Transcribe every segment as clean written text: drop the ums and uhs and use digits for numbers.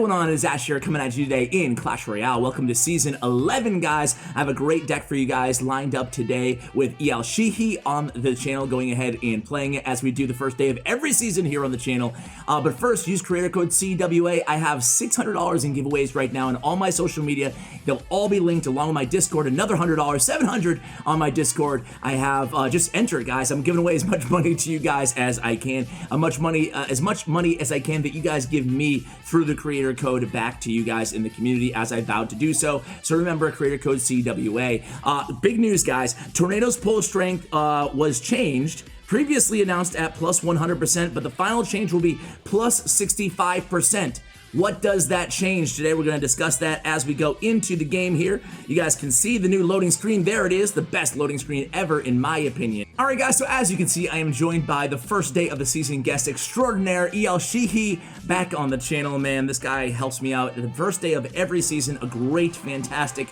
going on? It's Ash here coming at you today in Clash Royale. Welcome to Season 11, guys. I have a great deck for you guys lined up today with El Shihi on the channel, going ahead and playing it as we do the first day of every season here on the channel. But first, use creator code CWA. I have $600 in giveaways right now on all my social media. They'll all be linked along with my Discord. Another $100, $700 on my Discord. I have just enter it, guys. I'm giving away as much money to you guys as I can. As much money as I can that you guys give me through the creator code back to you guys in the community as I vowed to do so. So remember, creator code CWA. Big news, guys. Tornado's pull strength was changed. Previously announced at plus 100%, but the final change will be plus 65%. What does that change? Today we're going to discuss that as we go into the game here. You guys can see the new loading screen. There it is, the best loading screen ever in my opinion. Alright guys, so as you can see, I am joined by the first day of the season guest extraordinaire, El Shihi, back on the channel, man. This guy helps me out the first day of every season. A great, fantastic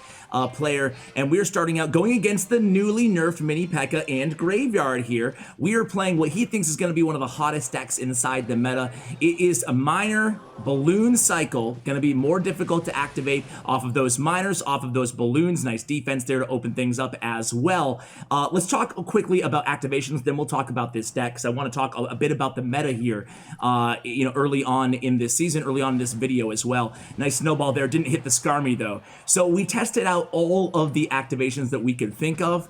player, and we're starting out going against the newly nerfed Mini P.E.K.K.A. and Graveyard here. We are playing what he thinks is going to be one of the hottest decks inside the meta. It is a miner balloon cycle, going to be more difficult to activate off of those miners, off of those balloons. Nice defense there to open things up as well. Let's talk quickly about activations, then we'll talk about this deck, because I want to talk a bit about the meta here, early on in this season, early on in this video as well. Nice snowball there, didn't hit the Skarmy though. So we tested out all of the activations that we could think of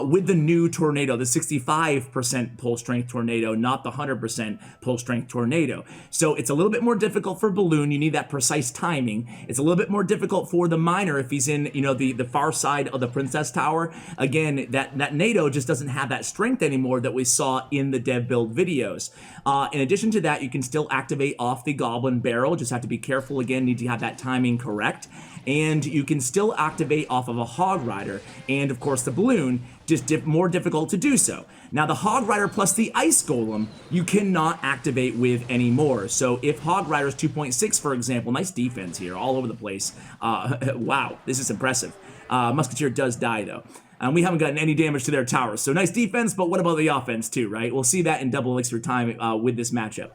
with the new Tornado, the 65% pull strength Tornado, not the 100% pull strength Tornado. So it's a little bit more difficult for Balloon. You need that precise timing. It's a little bit more difficult for the miner if he's in, the far side of the Princess Tower. Again, that Nado just doesn't have that strength anymore that we saw in the dev build videos. In addition to that, you can still activate off the Goblin Barrel. Just have to be careful again, need to have that timing correct. And you can still activate off of a Hog Rider, and of course the Balloon, just more difficult to do so. Now the Hog Rider plus the Ice Golem, you cannot activate with anymore. So if Hog Rider's 2.6, for example, nice defense here, all over the place. Wow, this is impressive. Musketeer does die though. We haven't gotten any damage to their towers, so nice defense, but what about the offense too, right? We'll see that in double elixir time with this matchup.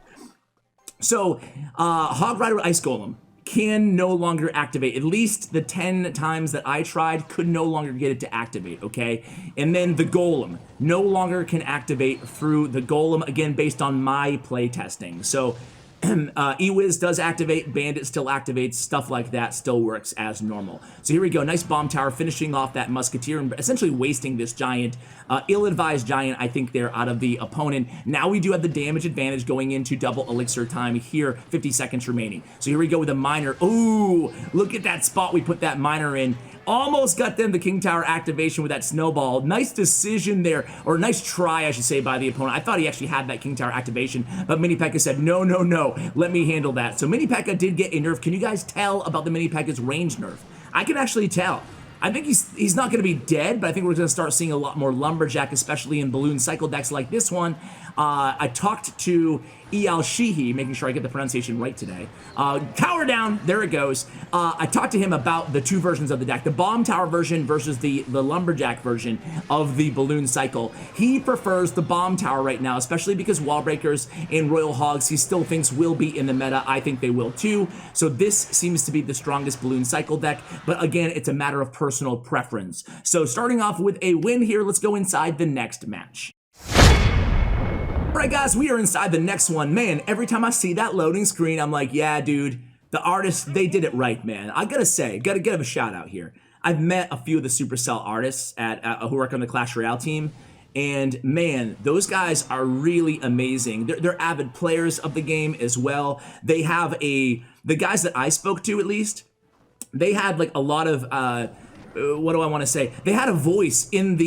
So, Hog Rider Ice Golem can no longer activate. At least the 10 times that I tried could no longer get it to activate, okay? And then the Golem no longer can activate through the Golem, again, based on my play testing. So, Ewiz does activate, Bandit still activates, stuff like that still works as normal. So here we go, nice bomb tower finishing off that Musketeer and essentially wasting this giant, ill-advised giant, I think, there out of the opponent. Now we do have the damage advantage going into double elixir time here, 50 seconds remaining. So here we go with a miner. Ooh, look at that spot we put that miner in. Almost got them the King Tower activation with that snowball. Nice decision there, or nice try, I should say, by the opponent. I thought he actually had that King Tower activation, but Mini P.E.K.K.A. said, no, no, no, let me handle that. So Mini P.E.K.K.A. did get a nerf. Can you guys tell about the Mini P.E.K.K.A.'s range nerf? I can actually tell. I think he's not going to be dead, but I think we're going to start seeing a lot more Lumberjack, especially in Balloon Cycle decks like this one. I talked to El Shihi, making sure I get the pronunciation right today. Tower down, there it goes. I talked to him about the two versions of the deck, the Bomb Tower version versus the Lumberjack version of the Balloon Cycle. He prefers the Bomb Tower right now, especially because Wall Breakers and Royal Hogs he still thinks will be in the meta. I think they will too. So this seems to be the strongest Balloon Cycle deck, but again, it's a matter of personal preference. So starting off with a win here, let's go inside the next match. Alright guys, we are inside the next one. Man, every time I see that loading screen, I'm like, yeah, dude, the artists, they did it right, man. I gotta say, gotta give a shout out here. I've met a few of the Supercell artists who work on the Clash Royale team, and man, those guys are really amazing. They're avid players of the game as well. They have the guys that I spoke to at least, they had like a lot of, what do I want to say? They had a voice in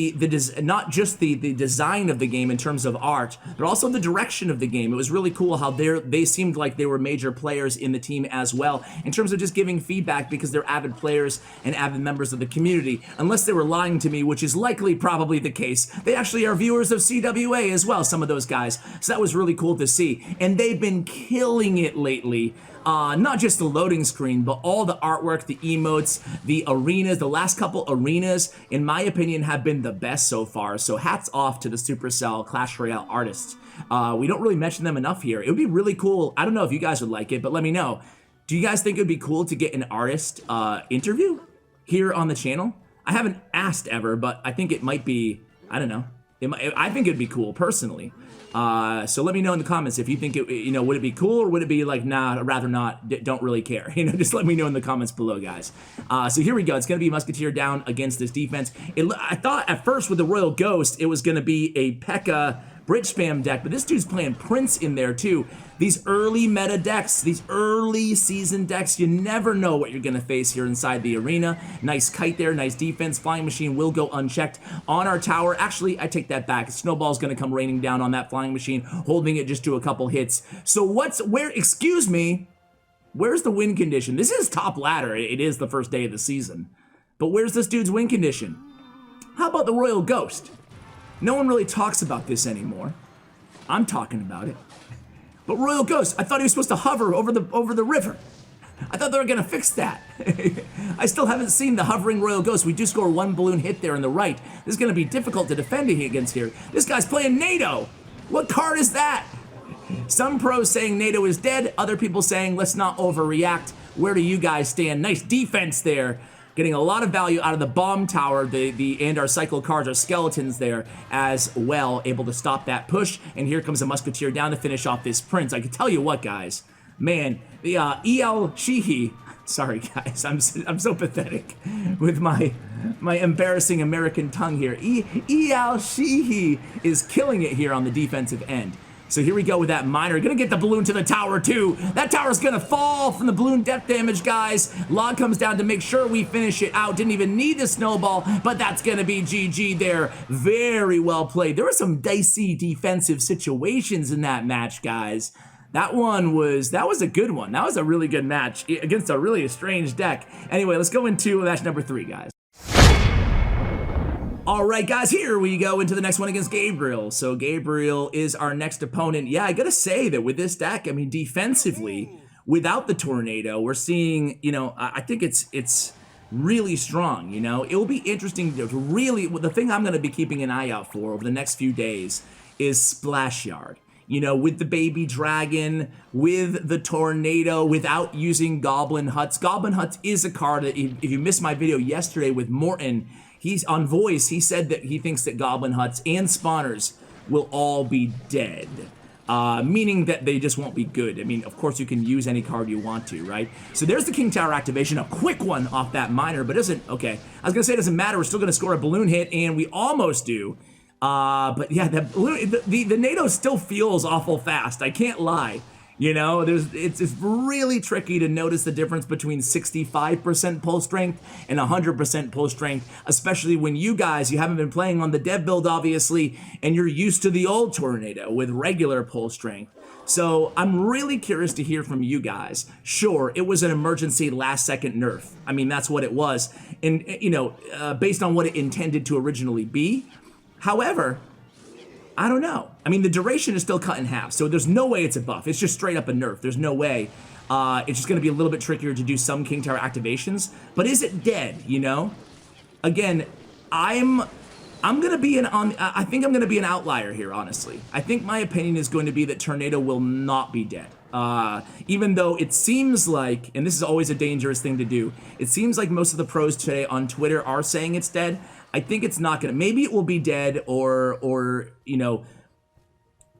not just the design of the game in terms of art, but also the direction of the game. It was really cool how they seemed like they were major players in the team as well, in terms of just giving feedback because they're avid players and avid members of the community. Unless they were lying to me, which is likely probably the case. They actually are viewers of CWA as well, some of those guys. So that was really cool to see. And they've been killing it lately. Not just the loading screen, but all the artwork, the emotes, the arenas. The last couple arenas, in my opinion, have been the best so far. So hats off to the Supercell Clash Royale artists. We don't really mention them enough here. It would be really cool. I don't know if you guys would like it, but let me know. Do you guys think it would be cool to get an artist interview here on the channel? I haven't asked ever, but I think it might be, I don't know. I think it'd be cool personally. So let me know in the comments if you think it, would it be cool, or would it be like, nah, I'd rather not, don't really care. Just let me know in the comments below, guys. So here we go. It's going to be Musketeer down against this defense. I thought at first with the Royal Ghost, it was going to be a P.E.K.K.A. Bridge spam deck, but this dude's playing Prince in there too. These early meta decks, these early season decks, you never know what you're gonna face here inside the arena. Nice kite there, nice defense. Flying Machine will go unchecked on our tower. Actually, I take that back. Snowball's gonna come raining down on that Flying Machine, holding it just to a couple hits. So excuse me, where's the win condition? This is top ladder. It is the first day of the season. But where's this dude's win condition? How about the Royal Ghost? No one really talks about this anymore. I'm talking about it. But Royal Ghost, I thought he was supposed to hover over the river. I thought they were gonna fix that. I still haven't seen the hovering Royal Ghost. We do score one balloon hit there on the right. This is gonna be difficult to defend against here. This guy's playing Nado. What card is that? Some pros saying Nado is dead, other people saying let's not overreact. Where do you guys stand? Nice defense there. Getting a lot of value out of the bomb tower, and our cycle cards, our skeletons there as well, able to stop that push. And here comes a Musketeer down to finish off this Prince. I can tell you what, guys, man, the El Shihi, sorry guys, I'm so pathetic with my embarrassing American tongue here. El Shihi is killing it here on the defensive end. So here we go with that miner. Gonna get the balloon to the tower too. That tower's gonna fall from the balloon depth damage, guys. Log comes down to make sure we finish it out. Didn't even need the snowball, but that's gonna be GG there. Very well played. There were some dicey defensive situations in that match, guys. That was a good one. That was a really good match against a really strange deck. Anyway, let's go into match number 3, guys. All right, guys, here we go into the next one against Gabriel. So Gabriel is our next opponent. Yeah, I gotta say that with this deck, I mean, defensively, without the Tornado, we're seeing, I think it's really strong, It will be interesting to really, the thing I'm gonna be keeping an eye out for over the next few days is Splash Yard. With the baby dragon, with the Tornado, without using Goblin Huts. Goblin Huts is a card that, if you missed my video yesterday with Morton, he's on voice, he said that he thinks that Goblin Huts and Spawners will all be dead. Meaning that they just won't be good. I mean, of course you can use any card you want to, right? So there's the King Tower activation, a quick one off that miner, but okay. I was gonna say it doesn't matter, we're still gonna score a balloon hit, and we almost do. But yeah, the Nado still feels awful fast, I can't lie. It's really tricky to notice the difference between 65% pull strength and 100% pull strength, especially when you haven't been playing on the dev build, obviously, and you're used to the old Tornado with regular pull strength. So I'm really curious to hear from you guys. Sure, it was an emergency last-second nerf. I mean, that's what it was, and based on what it intended to originally be. However, I don't know. I mean, the duration is still cut in half, so there's no way it's a buff. It's just straight up a nerf. There's no way. It's just going to be a little bit trickier to do some King Tower activations. But is it dead, Again, I think I'm going to be an outlier here, honestly. I think my opinion is going to be that Tornado will not be dead. Even though it seems like, and this is always a dangerous thing to do, it seems like most of the pros today on Twitter are saying it's dead. I think it's not gonna, maybe it will be dead or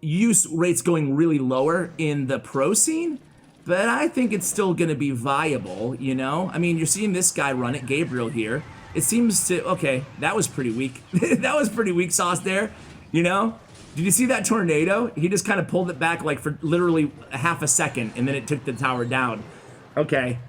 use rates going really lower in the pro scene, but I think it's still gonna be viable, I mean, you're seeing this guy run it, Gabriel here. It seems to, okay, that was pretty weak. That was pretty weak sauce there, Did you see that Tornado? He just kind of pulled it back like for literally half a second, and then it took the tower down. Okay.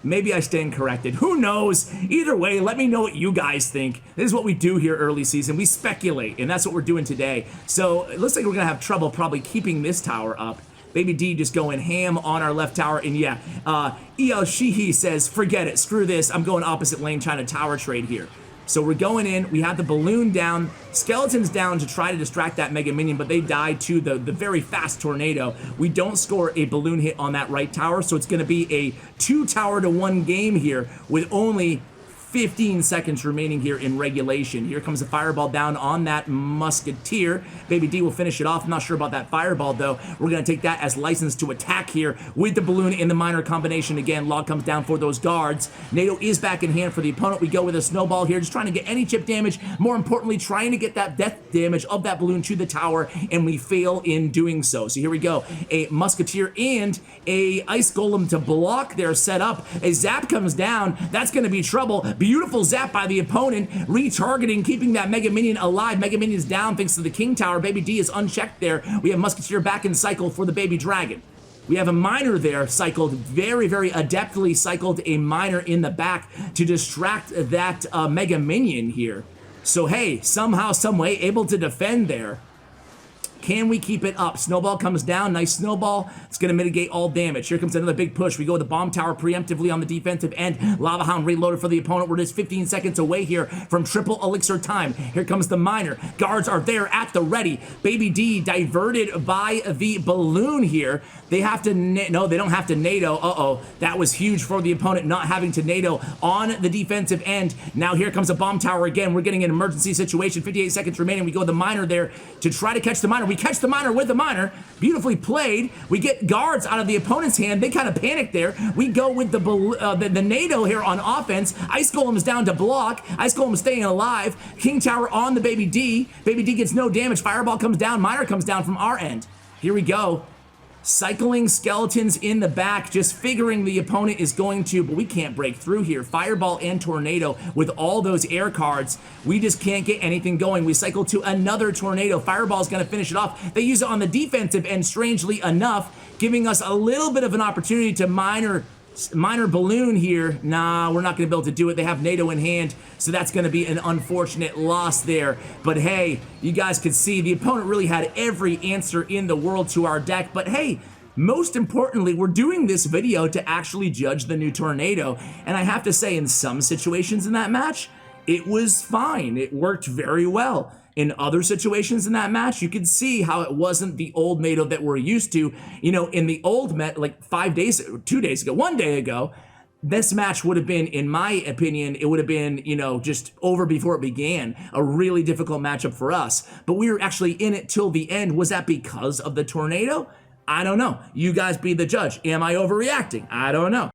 Maybe I stand corrected. Who knows? Either way, let me know what you guys think. This is what we do here early season. We speculate, and that's what we're doing today. So it looks like we're going to have trouble probably keeping this tower up. Baby D just going ham on our left tower. And yeah, El Shihi says, forget it. Screw this. I'm going opposite lane trying to tower trade here. So we're going in, we have the balloon down, skeletons down to try to distract that Mega Minion, but they die to the very fast Tornado. We don't score a balloon hit on that right tower, so it's gonna be a 2-tower to 1 game here with only 15 seconds remaining here in regulation. Here comes a fireball down on that Musketeer. Baby D will finish it off. I'm not sure about that fireball, though. We're going to take that as license to attack here with the balloon in the minor combination. Again, log comes down for those guards. Nado is back in hand for the opponent. We go with a snowball here, just trying to get any chip damage. More importantly, trying to get that death damage of that balloon to the tower, and we fail in doing so. So here we go. A Musketeer and a Ice Golem to block their setup. A zap comes down. That's going to be trouble. Beautiful zap by the opponent, retargeting, keeping that Mega Minion alive. Mega Minion's down thanks to the King Tower. Baby D is unchecked there. We have Musketeer back in cycle for the Baby Dragon. We have a miner there cycled, very, very adeptly cycled a miner in the back to distract that Mega Minion here. So hey, somehow, some way, able to defend there. Can we keep it up? Snowball comes down. Nice snowball. It's going to mitigate all damage. Here comes another big push. We go with the bomb tower preemptively on the defensive end. Lava Hound reloaded for the opponent. We're just 15 seconds away here from triple elixir time. Here comes the miner. Guards are there at the ready. Baby D diverted by the balloon here. They have to, no, they don't have to Nado. Uh-oh. That was huge for the opponent not having to Nado on the defensive end. Now here comes a bomb tower again. We're getting an emergency situation. 58 seconds remaining. We go with the miner there to try to catch the miner. We catch the miner with the miner. Beautifully played. We get guards out of the opponent's hand. They kind of panic there. We go with the Nado here on offense. Ice Golem is down to block. Ice Golem is staying alive. King Tower on the Baby D. Baby D gets no damage. Fireball comes down. Miner comes down from our end. Here we go. Cycling skeletons in the back, just figuring the opponent is going to, but we can't break through here. Fireball and Tornado with all those air cards. We just can't get anything going. We cycle to another Tornado. Fireball's going to finish it off. They use it on the defensive end, strangely enough, giving us a little bit of an opportunity to minor balloon here. Nah, we're not going to be able to do it. They have Nado in hand, so that's going to be an unfortunate loss there. But hey, you guys can see the opponent really had every answer in the world to our deck. But hey, most importantly, we're doing this video to actually judge the new Tornado. And I have to say, in some situations in that match, it was fine. It worked very well. In other situations in that match, you could see how it wasn't the old Nado that we're used to. You know, in the old like 1 day ago, this match would have been, in my opinion, it would have been, you know, just over before it began. A really difficult matchup for us. But we were actually in it till the end. Was that because of the Tornado? I don't know. You guys be the judge. Am I overreacting? I don't know.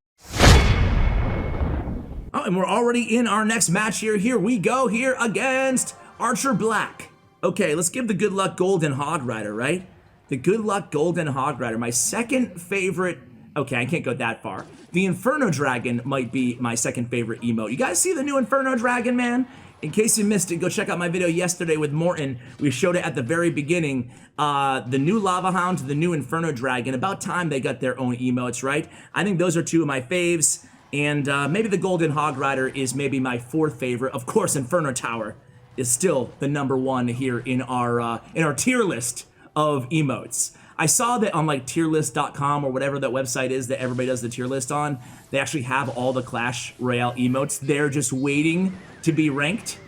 Oh, and we're already in our next match here. Here we go here against Archer Black. Okay, let's give the Good Luck Golden Hog Rider, right? The Good Luck Golden Hog Rider, my second favorite. Okay, I can't go that far. The Inferno Dragon might be my second favorite emote. You guys see the new Inferno Dragon, man? In case you missed it, go check out my video yesterday with Morton. We showed it at the very beginning. The new Lava Hound, the new Inferno Dragon. About time they got their own emotes, right? I think those are two of my faves. And maybe the Golden Hog Rider is maybe my fourth favorite. Of course, Inferno Tower is still the #1 here in our tier list of emotes. I saw that on like tierlist.com or whatever that website is that everybody does the tier list on. They actually have all the Clash Royale emotes. They're just waiting to be ranked.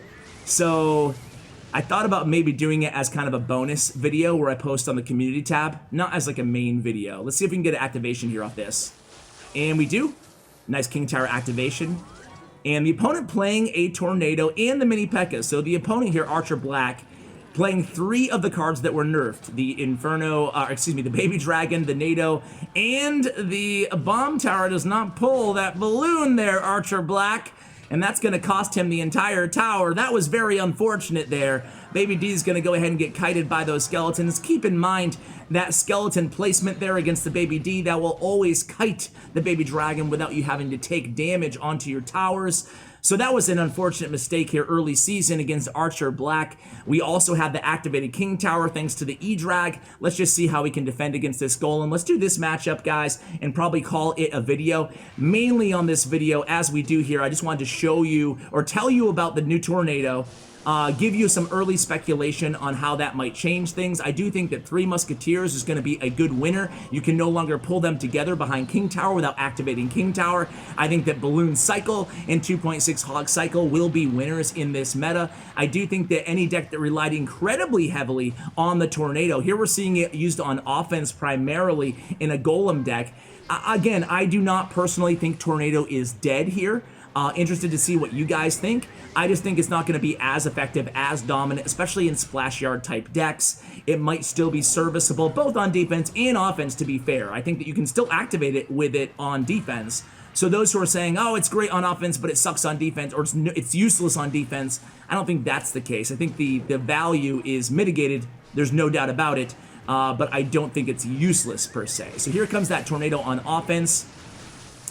So I thought about maybe doing it as kind of a bonus video where I post on the community tab, not as like a main video. Let's see if we can get an activation here off this. And we do. Nice King Tower activation. And the opponent playing a Tornado and the Mini P.E.K.K.A. So the opponent here, Archer Black, playing 3 of the cards that were nerfed. The Inferno, the Baby Dragon, the Nado, and the Bomb Tower does not pull that balloon there, Archer Black. And that's going to cost him the entire tower. That was very unfortunate there. Baby D is going to go ahead and get kited by those skeletons. Keep in mind that skeleton placement there against the Baby D. That will always kite the Baby Dragon without you having to take damage onto your towers. So that was an unfortunate mistake here early season against Archer Black. We also have the activated King Tower thanks to the E-Drag. Let's just see how we can defend against this Golem. Let's do this matchup, guys, and probably call it a video. Mainly on this video, as we do here, I just wanted to show you or tell you about the new Tornado. Give you some early speculation on how that might change things. I do think that 3 Musketeers is going to be a good winner. You can no longer pull them together behind King Tower without activating King Tower. I think that Balloon Cycle and 2.6 Hog Cycle will be winners in this meta. I do think that any deck that relied incredibly heavily on the Tornado, here we're seeing it used on offense primarily in a Golem deck. Again, I do not personally think Tornado is dead here. Interested to see what you guys think. I just think it's not going to be as effective, as dominant, especially in splash yard type decks. It might still be serviceable, both on defense and offense, to be fair. I think that you can still activate it with it on defense. So those who are saying, oh, it's great on offense, but it sucks on defense, or it's useless on defense, I don't think that's the case. I think the value is mitigated. There's no doubt about it, but I don't think it's useless per se. So here comes that tornado on offense.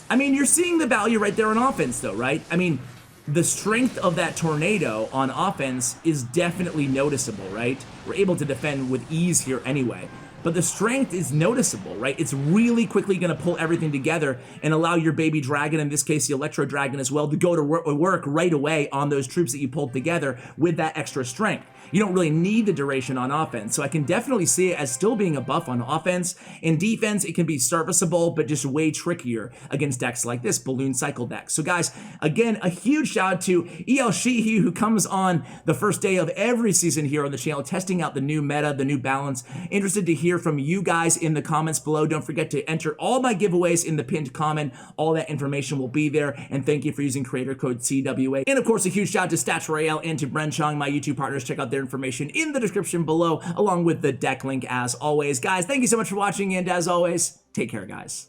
I mean, you're seeing the value right there on offense, though, right? I mean, the strength of that tornado on offense is definitely noticeable, right? We're able to defend with ease here anyway. But the strength is noticeable, right? It's really quickly going to pull everything together and allow your baby dragon, in this case the Electro Dragon as well, to go to work right away on those troops that you pulled together with that extra strength. You don't really need the duration on offense, so I can definitely see it as still being a buff on offense. In defense, it can be serviceable, but just way trickier against decks like this Balloon Cycle deck. So guys, again, a huge shout out to EL Shihi, who comes on the first day of every season here on the channel, testing out the new meta, the new balance. Interested to hear from you guys in the comments below. Don't forget to enter all my giveaways in the pinned comment. All that information will be there, and thank you for using creator code CWA. And of course, a huge shout out to Stutts, Royale, and to Bren Chong, my YouTube partners. Check out their information in the description below, along with the deck link as always. Guys, thank you so much for watching, and as always, take care, guys.